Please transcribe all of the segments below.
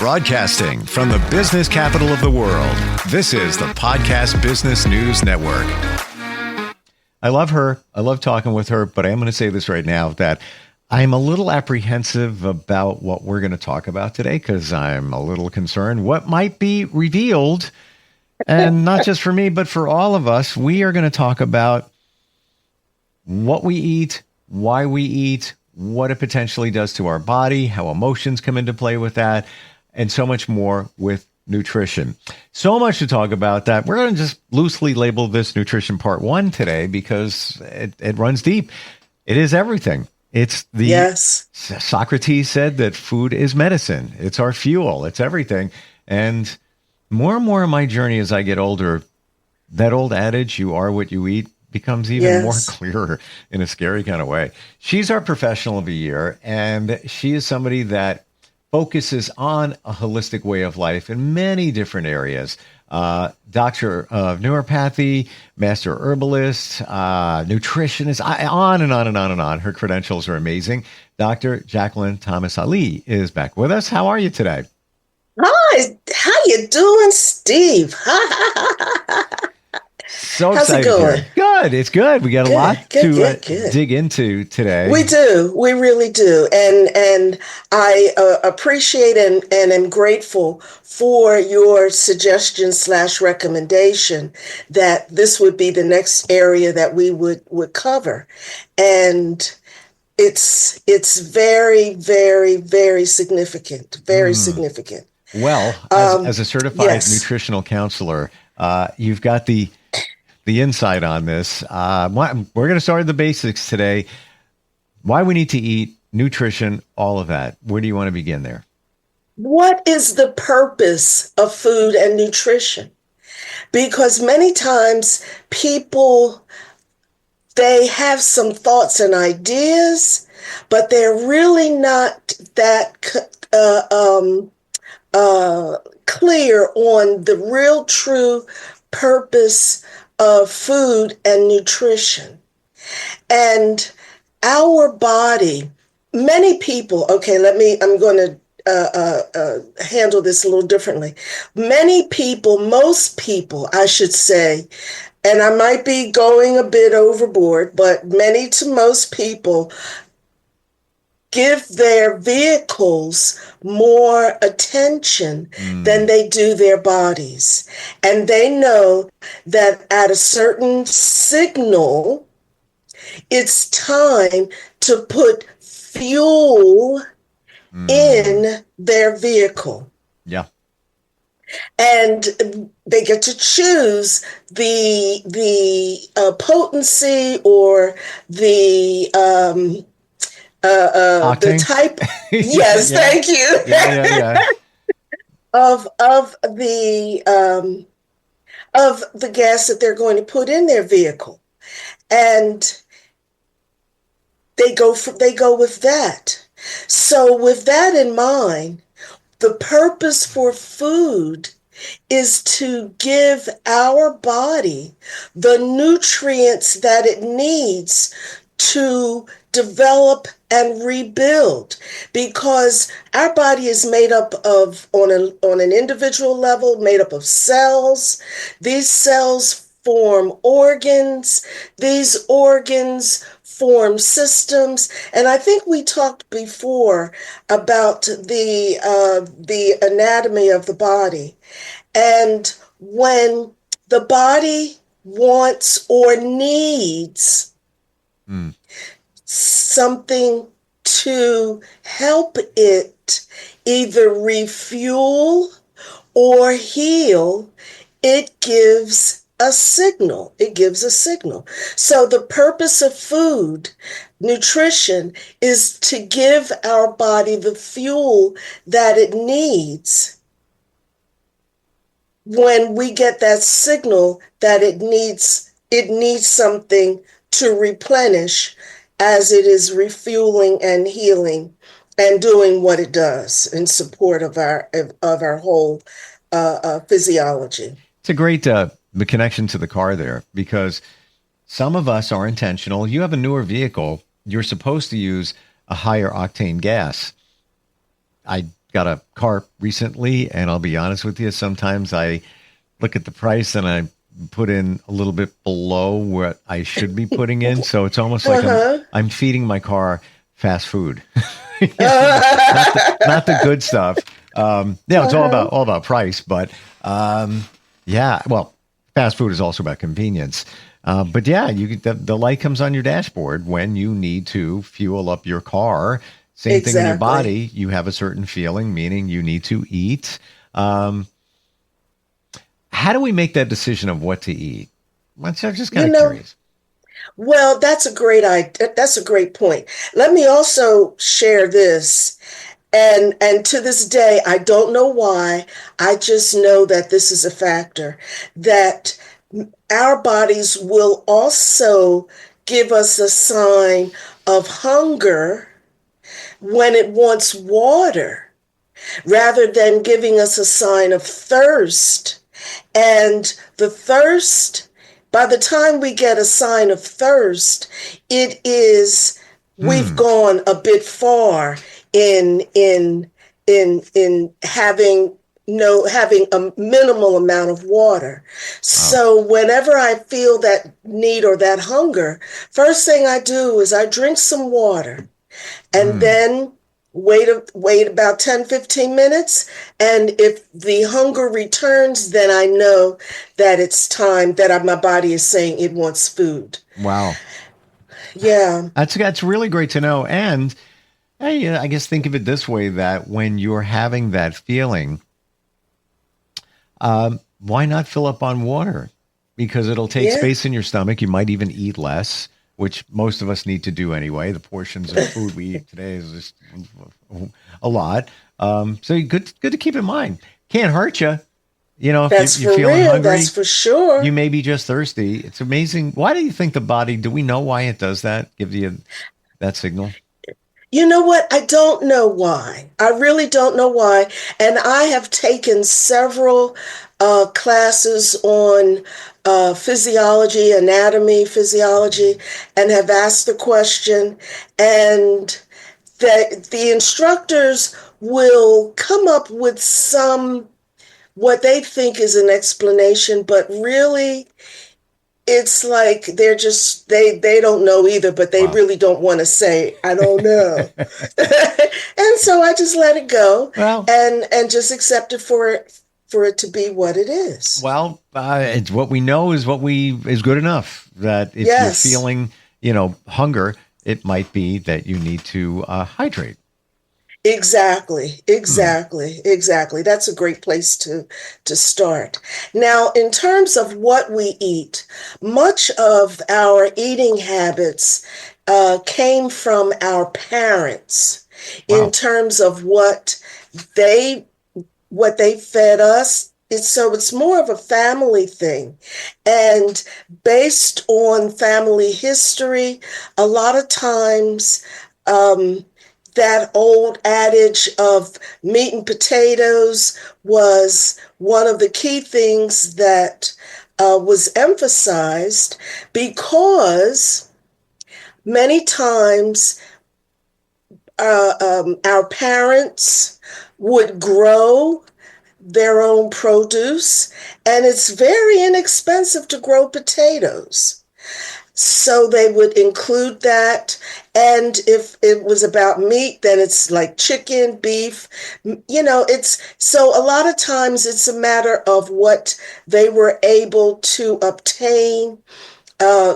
Broadcasting from the business capital of the world, this is the Podcast Business News Network. I love her. I love talking with her, but I am going to say this right now that I'm a little apprehensive about what we're going to talk about today because I'm a little concerned what might be revealed. And not just for me, but for all of us. We are going to talk about what we eat, why we eat, what it potentially does to our body, how emotions come into play with that, and so much more with nutrition. So much to talk about that. We're going to just loosely label this nutrition part 1 today because it runs deep. It is everything. It's the yes. Socrates said that food is medicine. It's our fuel. It's everything. And more and more in my journey as I get older, that old adage, you are what you eat, becomes even more clearer in a scary kind of way. She's our professional of the year, and she is somebody that focuses on a holistic way of life in many different areas. Doctor of neuropathy, master herbalist, nutritionist, on and on and on and on. Her credentials are amazing. Dr. Jacquilen Tomas Ali is back with us. How are you today? Hi, how you doing, Steve? So how's excited. It going? Here. Good. It's good. We got a lot to dig into today. We do. We really do. And I appreciate and am grateful for your suggestion / recommendation that this would be the next area that we would cover. And it's very, very, very significant. Very significant. Well, as a certified nutritional counselor, you've got the insight on this. We're going to start at the basics today. Why we need to eat, nutrition, all of that. Where do you want to begin there? What is the purpose of food and nutrition? Because many times people, they have some thoughts and ideas, but they're really not that clear on the real true purpose of food and nutrition. And our body, many people, I'm going to handle this a little differently. Many people, most people, I should say, and I might be going a bit overboard, but many to most people give their vehicles more attention than they do their bodies. And they know that at a certain signal, it's time to put fuel in their vehicle. Yeah. And they get to choose the potency or the type. Yes, yeah. Thank you. Yeah. of the gas that they're going to put in their vehicle, and they go with that. So, with that in mind, the purpose for food is to give our body the nutrients that it needs to develop and rebuild, because our body is made up of, on an individual level, made up of cells. These cells form organs. These organs form systems. And I think we talked before about the anatomy of the body. And when the body wants or needs something to help it either refuel or heal, it gives a signal. So the purpose of food, nutrition, is to give our body the fuel that it needs when we get that signal that it needs something to replenish as it is refueling and healing and doing what it does in support of our whole physiology. It's a great the connection to the car there, because some of us are intentional. You have a newer vehicle, you're supposed to use a higher octane gas. I got a car recently, and I'll be honest with you, sometimes I look at the price and I put in a little bit below what I should be putting in. So it's almost like Uh-huh. I'm feeding my car fast food. You know, not the Uh-huh. good stuff. Yeah, it's all about price, but yeah, well, fast food is also about convenience. But yeah, the light comes on your dashboard when you need to fuel up your car. Same thing in your Exactly. body. You have a certain feeling, meaning you need to eat. Um, how do we make that decision of what to eat? I'm just kind You of know, curious. well, that's a great idea. That's a great point. Let me also share this. And to this day, I don't know why. I just know that this is a factor that our bodies will also give us a sign of hunger when it wants water rather than giving us a sign of thirst. And the thirst, by the time we get a sign of thirst, it is we've Hmm. gone a bit far in having no having a minimal amount of water. Wow. So whenever I feel that need or that hunger, first thing I do is I drink some water and Hmm. then wait about 10-15 minutes, and if the hunger returns, then I know that it's time that my body is saying it wants food. Wow. Yeah. That's really great to know. And hey, I guess think of it this way: that when you're having that feeling, why not fill up on water? Because it'll take Yeah. space in your stomach. You might even eat less, which most of us need to do anyway. The portions of food we eat today is just a lot. So good to keep in mind. Can't hurt you. You know, if That's you're for feeling real, that's hungry, for you sure. may be just thirsty. It's amazing. Why do you think the body, do we know why it does that? Give you that signal? You know what? I don't know why. I really don't know why. And I have taken several classes on physiology, anatomy, physiology, and have asked the question. And the instructors will come up with some what they think is an explanation, but really it's like they don't know either, but they Wow. really don't want to say I don't know. And so I just let it go Well, and just accept it for it to be what it is. it's what we know is what we is good enough. That if you're Yes. feeling, hunger, it might be that you need to hydrate. Exactly, Hmm. exactly, exactly. That's a great place to start. Now, in terms of what we eat, much of our eating habits came from our parents in Wow. terms of they what they fed us. It's more of a family thing. And based on family history, a lot of times that old adage of meat and potatoes was one of the key things that was emphasized because many times our parents would grow their own produce, and it's very inexpensive to grow potatoes. So they would include that. And if it was about meat, then it's like chicken, beef. It's so a lot of times it's a matter of what they were able to obtain,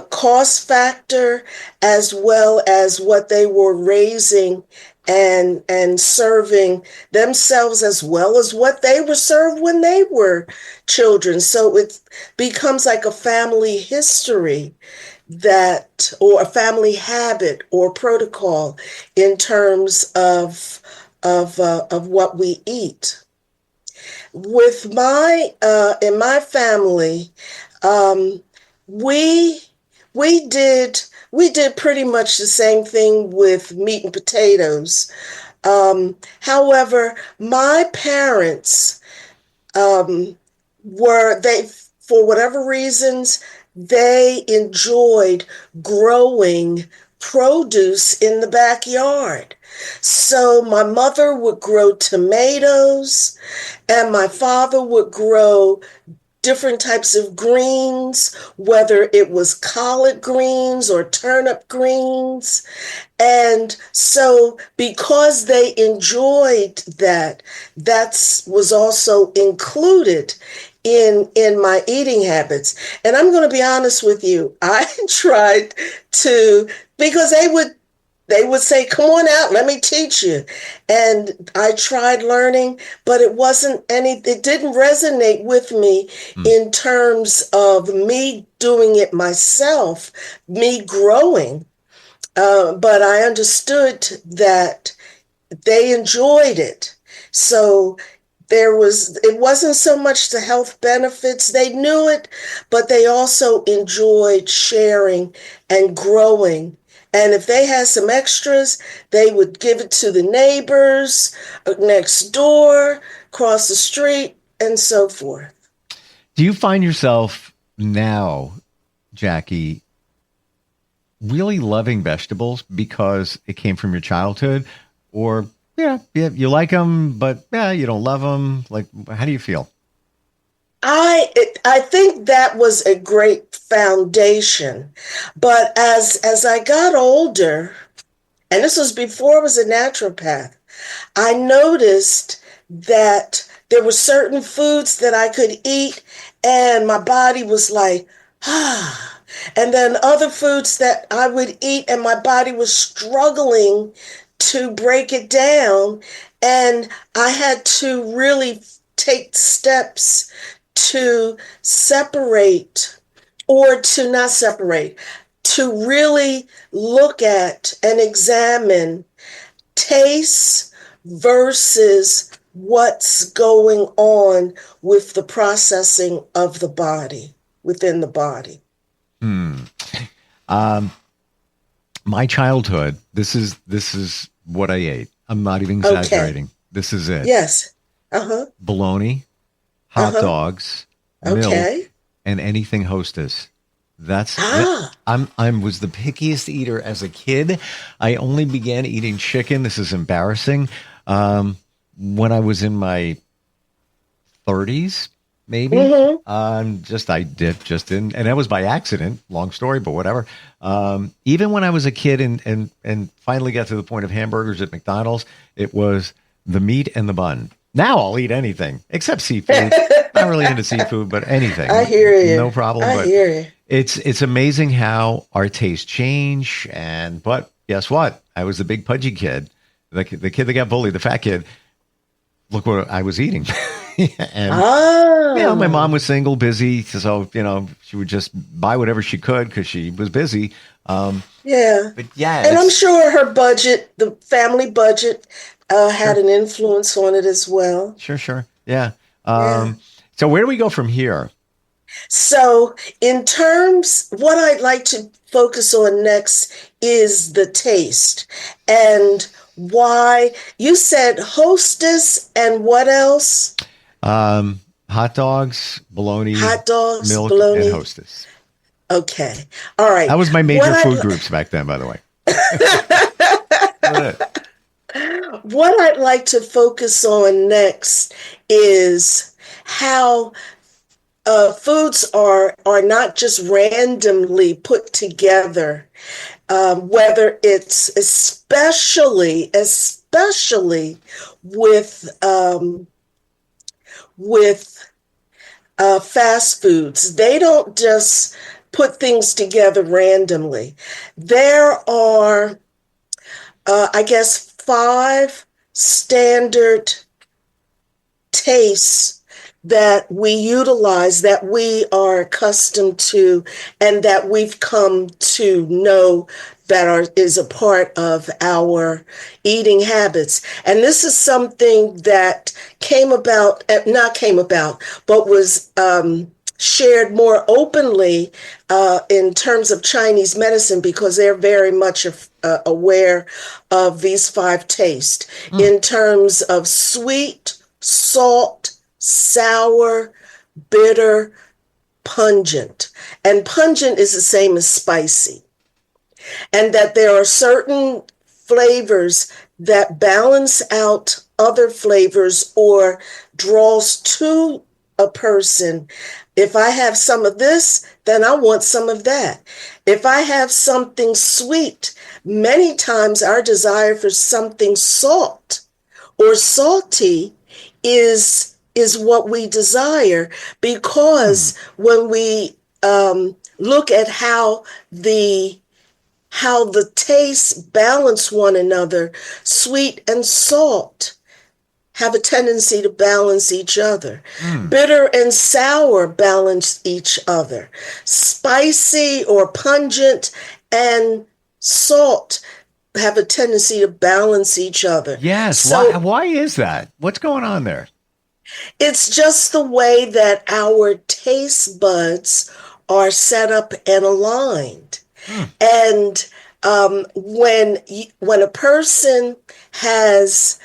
cost factor, as well as what they were raising and serving themselves, as well as what they were served when they were children. So it becomes like a family history that, or a family habit or protocol in terms of what we eat. With my in my family, um, we we did pretty much the same thing with meat and potatoes. However, my parents um, were they for whatever reasons they enjoyed growing produce in the backyard. So my mother would grow tomatoes, and my father would grow different types of greens, whether it was collard greens or turnip greens. And so because they enjoyed that, that was also included in my eating habits. And I'm going to be honest with you, I tried to, because they would say, come on out, let me teach you. And I tried learning, but it didn't resonate with me in terms of me doing it myself, me growing. But I understood that they enjoyed it. So it wasn't so much the health benefits. They knew it, but they also enjoyed sharing and growing. And if they had some extras, they would give it to the neighbors next door, across the street, and so forth. Do you find yourself now, Jackie, really loving vegetables because it came from your childhood? Or, yeah, you like them, but yeah, you don't love them? Like, how do you feel? I think that was a great foundation. But as I got older, and this was before I was a naturopath, I noticed that there were certain foods that I could eat and my body was like, ah. And then other foods that I would eat and my body was struggling to break it down. And I had to really take steps to separate, or to not separate, to really look at and examine taste versus what's going on with the processing of the body, within the body. My childhood, this is what I ate. I'm not even exaggerating. Okay. This is it. Yes. Uh-huh. Bologna, hot dogs, Okay. milk, and anything Hostess. Ah. I was the pickiest eater as a kid. I only began eating chicken. This is embarrassing. When I was in my 30s, maybe. I didn't, and that was by accident. Long story, but whatever. Even when I was a kid and finally got to the point of hamburgers at McDonald's, it was the meat and the bun. Now I'll eat anything except seafood. Not really into seafood, but anything. I hear you. No problem. I hear you. It's amazing how our tastes change. But guess what? I was the big pudgy kid, the kid that got bullied, the fat kid. Look what I was eating. And my mom was single, busy, so she would just buy whatever she could because she was busy. Yeah, but yeah, and I'm sure her budget, the family budget, had an influence on it as well. Sure, yeah. So where do we go from here? So in terms, what I'd like to focus on next is the taste and why you said Hostess and what else? Hot dogs, bologna, milk, bologna, and Hostess. Okay. All right. That was my major food groups back then, by the way. What I'd like to focus on next is how foods are not just randomly put together, whether it's especially with fast foods. They don't just put things together randomly. There are, I guess, 5 standard tastes that we utilize, that we are accustomed to, and that we've come to know that is a part of our eating habits. And this is something that but was shared more openly in terms of Chinese medicine, because they're very much aware of these 5 tastes in terms of sweet, salt, sour, bitter, pungent. And pungent is the same as spicy. and that there are certain flavors that balance out other flavors or draws to a person. If I have some of this, then I want some of that. If I have something sweet, many times our desire for something salt or salty is what we desire, because when we look at how the tastes balance one another, sweet and salt have a tendency to balance each other. Bitter and sour balance each other. Spicy or pungent and salt have a tendency to balance each other. Yes. So Why is that? What's going on there? it's just the way that our taste buds are set up and aligned. And when a person has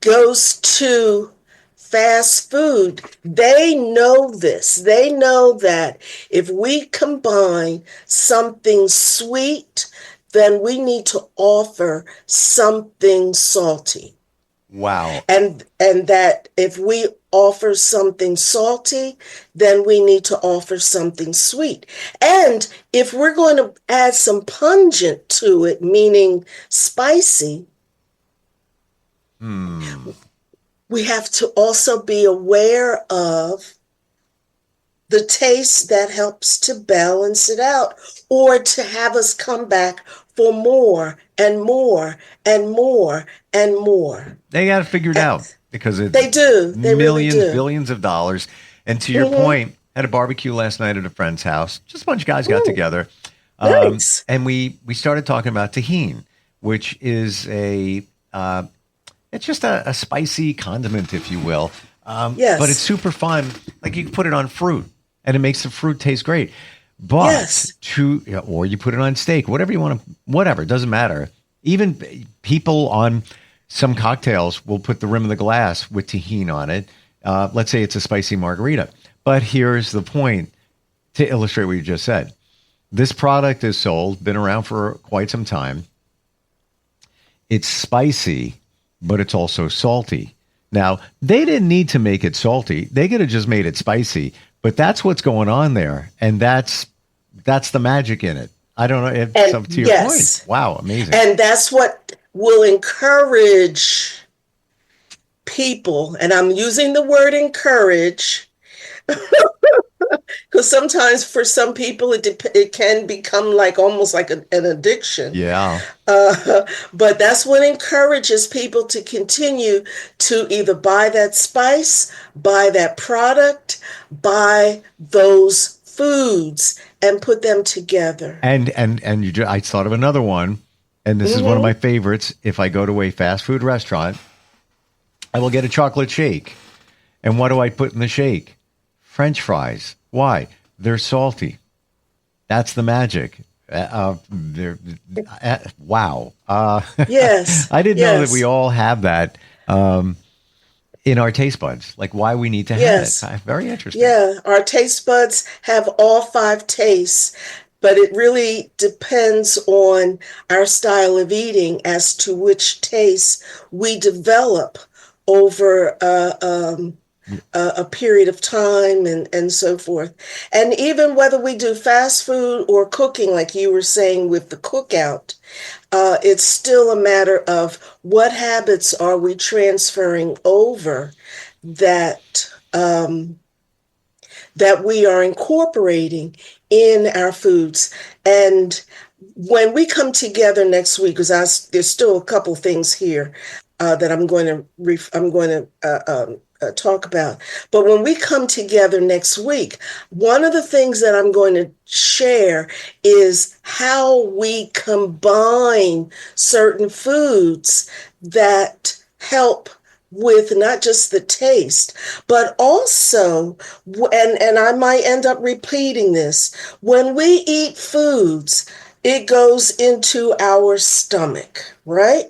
goes to fast food, they know this. They know that if we combine something sweet, then we need to offer something salty. Wow. And that if we offer something salty, then we need to offer something sweet. And if we're going to add some pungent to it, meaning spicy, we have to also be aware of the taste that helps to balance it out, or to have us come back for more and more and more and more. They got it figured out, because it's They do. They millions, really do. billions of dollars. And to your point, had a barbecue last night at a friend's house. Just a bunch of guys got together. Nice. And we started talking about tahini, which is it's just a spicy condiment, if you will. Yes. But it's super fun. Like, you can put it on fruit and it makes the fruit taste great. But Yes. or you put it on steak, whatever you want to, whatever, it doesn't matter. Even people on some cocktails will put the rim of the glass with tahini on it. Let's say it's a spicy margarita. But here's the point to illustrate what you just said. This product is sold, been around for quite some time. It's spicy, but it's also salty. Now, they didn't need to make it salty. They could have just made it spicy, but that's what's going on there. And that's the magic in it. I don't know if And to your yes. point. Wow, amazing. And that's what will encourage people, and I'm using the word encourage, because sometimes for some people it can become like almost like an addiction. Yeah. But that's what encourages people to continue to either buy that spice, buy that product, buy those foods, and put them together. And I thought of another one, and this is one of my favorites. If I go to a fast food restaurant, I will get a chocolate shake. And what do I put in the shake? French fries. Why? They're salty. That's the magic. Wow. Yes. I didn't know that yes. we all have that in our taste buds, like why we need to have Yes. it. Very interesting. Yeah, our taste buds have all 5 tastes, but it really depends on our style of eating as to which taste we develop over a period of time and so forth. And even whether we do fast food or cooking, like you were saying with the cookout, it's still a matter of what habits are we transferring over that that we are incorporating in our foods. And when we come together next week, because there's still a couple things here that I'm going to talk about. But when we come together next week, one of the things that I'm going to share is how we combine certain foods that help with not just the taste, but also, and I might end up repeating this, when we eat foods, it goes into our stomach, right?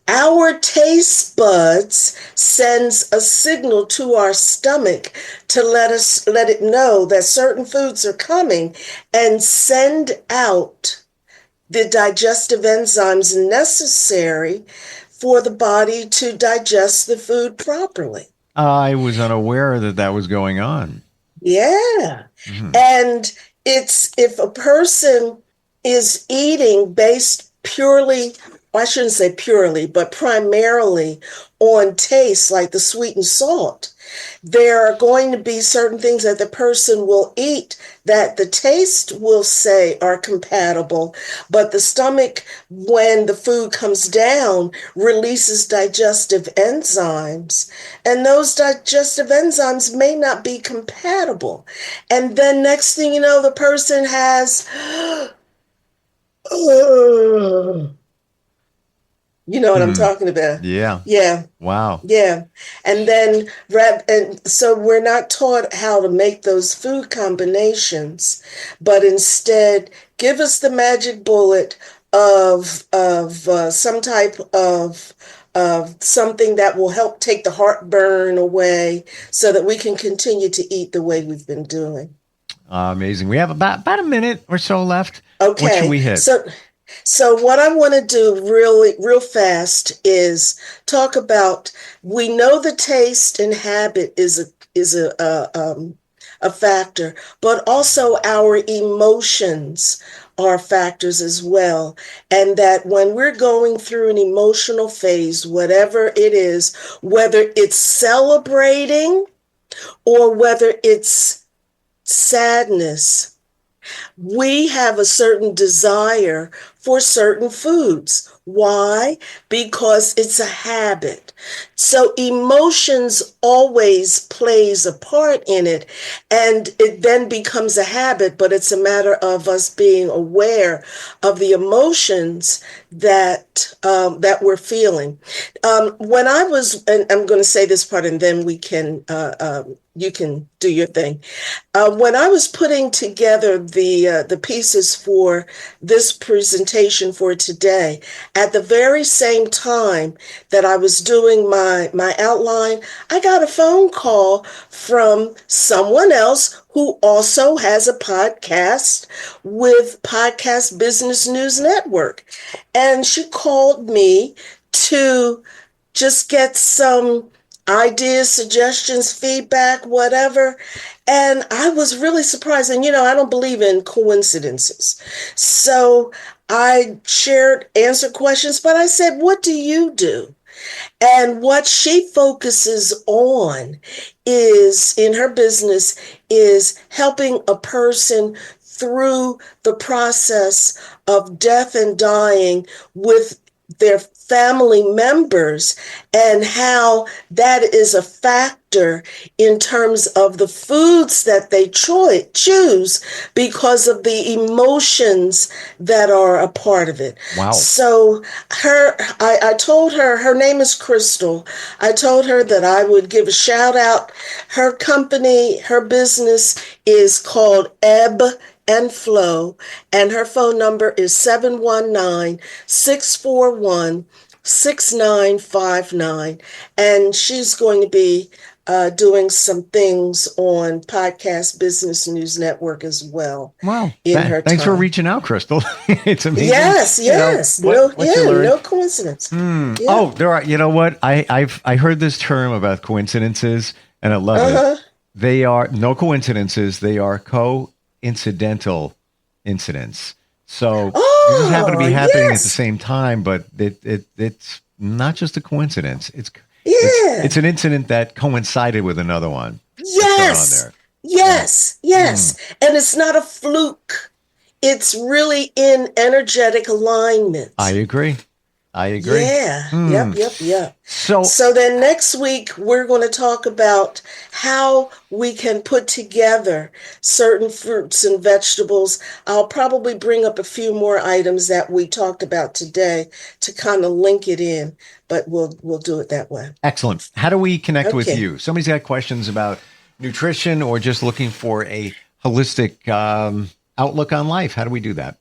Our taste buds sends a signal to our stomach to let it know that certain foods are coming and send out the digestive enzymes necessary for the body to digest the food properly. I was unaware that that was going on. Yeah. And it's if a person is eating based purely, well, I shouldn't say purely, but primarily on taste, like the sweet and salt, there are going to be certain things that the person will eat that the taste will say are compatible, but the stomach, when the food comes down, releases digestive enzymes, and those digestive enzymes may not be compatible. And then next thing you know, the person has you know what I'm talking about. Yeah. Yeah. Wow. Yeah. And then, and so we're not taught how to make those food combinations, but instead give us the magic bullet of some type of something that will help take the heartburn away so that we can continue to eat the way we've been doing. Amazing. We have about a minute or so left. Okay. What should we hit? So what I want to do real fast is talk about, we know the taste and habit is a factor, but also our emotions are factors as well. And that when we're going through an emotional phase, whatever it is, whether it's celebrating or whether it's sadness, we have a certain desire for certain foods. Why? Because it's a habit. So emotions always plays a part in it, and it then becomes a habit, but it's a matter of us being aware of the emotions that that we're feeling. When I was, and I'm going to say this part and then we can you can do your thing. When I was putting together the pieces for this presentation for today, at the very same time that I was doing my outline, I got a phone call from someone else who also has a podcast with Podcast Business News Network. And she called me to just get some ideas, suggestions, feedback, whatever. And I was really surprised. And, I don't believe in coincidences. So I answered questions, but I said, what do you do? And what she focuses on is, in her business, is helping a person through the process of death and dying with their family members, and how that is a factor in terms of the foods that they choose because of the emotions that are a part of it. Wow. So I told her name is Crystal. I told her that I would give a shout out. Her company, her business is called Ebb and Flow, and her phone number is 719-641-6959, and she's going to be doing some things on Podcast Business News Network as well. Wow. Thanks for reaching out, Crystal. It's amazing. Yes. No coincidence. Yeah. Oh, there are, you know what? I heard this term about coincidences, and I love it. They are no coincidences. They are coincidental incidents. So they just happen to be happening at the same time, but it's not just a coincidence. It's an incident that coincided with another one. Yes. And it's not a fluke. It's really in energetic alignment. I agree. Yeah. Yep. So then next week, we're going to talk about how we can put together certain fruits and vegetables. I'll probably bring up a few more items that we talked about today to kind of link it in, but we'll do it that way. Excellent. How do we connect with you? Somebody's got questions about nutrition or just looking for a holistic outlook on life. How do we do that?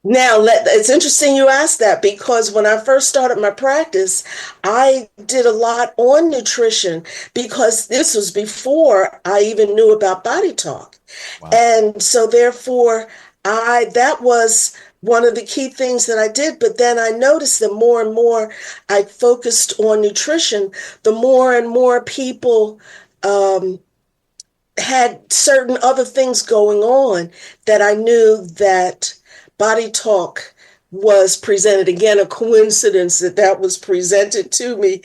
Now, it's interesting you asked that, because when I first started my practice, I did a lot on nutrition, because this was before I even knew about Body Talk. Wow. And so therefore, that was one of the key things that I did. But then I noticed that more and more I focused on nutrition, the more and more people had certain other things going on, that I knew that Body Talk was presented. Again, a coincidence that was presented to me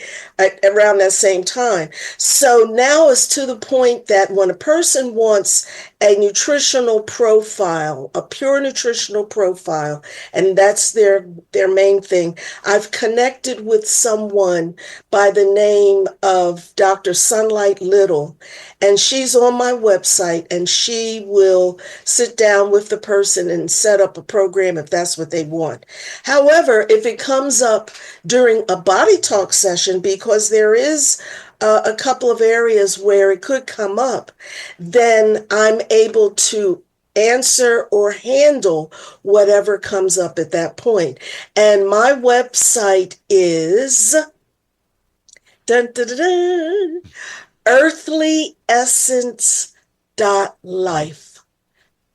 around that same time. So now it's to the point that when a person wants a nutritional profile, a pure nutritional profile, and that's their main thing, I've connected with someone by the name of Dr. Sunlight Little, and she's on my website, and she will sit down with the person and set up a program if that's what they want. However, if it comes up during a Body Talk session, because there is a couple of areas where it could come up, then I'm able to answer or handle whatever comes up at that point. And my website is earthlyessence.life.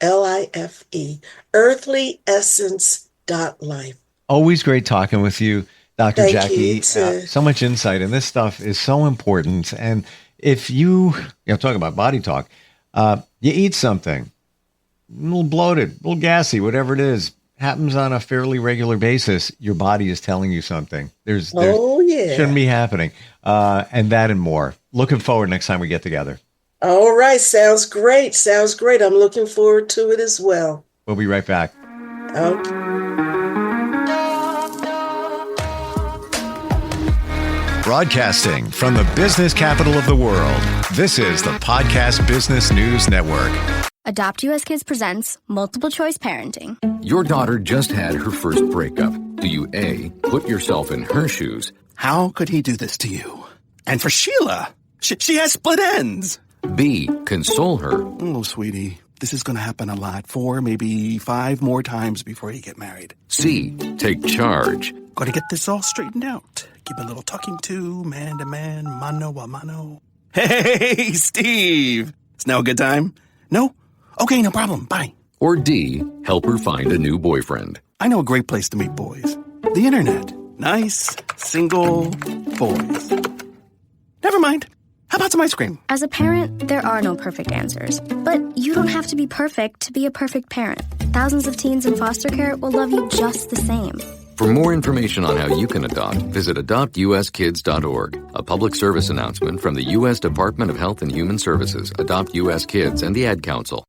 L-I-F-E. earthlyessence.life. Always great talking with you, Dr. Thank Jackie. you, too. So much insight, and this stuff is so important. And if you know, talking about Body Talk, you eat something, a little bloated, a little gassy, whatever it is, happens on a fairly regular basis, your body is telling you something. There's shouldn't be happening. And that and more. Looking forward next time we get together. All right. Sounds great. Sounds great. I'm looking forward to it as well. We'll be right back. Okay. Broadcasting from the business capital of the world, this is the Podcast Business News Network. Adopt US Kids presents Multiple Choice Parenting. Your daughter just had her first breakup. Do you A, put yourself in her shoes? How could he do this to you? And for Sheila, she has split ends. B, console her? Oh, sweetie, this is going to happen a lot. 4, maybe 5 more times before you get married. C, take charge? Got to get this all straightened out. Give a little talking to, man to man, mano a mano. Hey, Steve! It's now a good time? No? Okay, no problem. Bye. Or D, help her find a new boyfriend? I know a great place to meet boys. The internet. Nice, single boys. Never mind. How about some ice cream? As a parent, there are no perfect answers. But you don't have to be perfect to be a perfect parent. Thousands of teens in foster care will love you just the same. For more information on how you can adopt, visit adoptuskids.org. A public service announcement from the U.S. Department of Health and Human Services, Adopt U.S. Kids, and the Ad Council.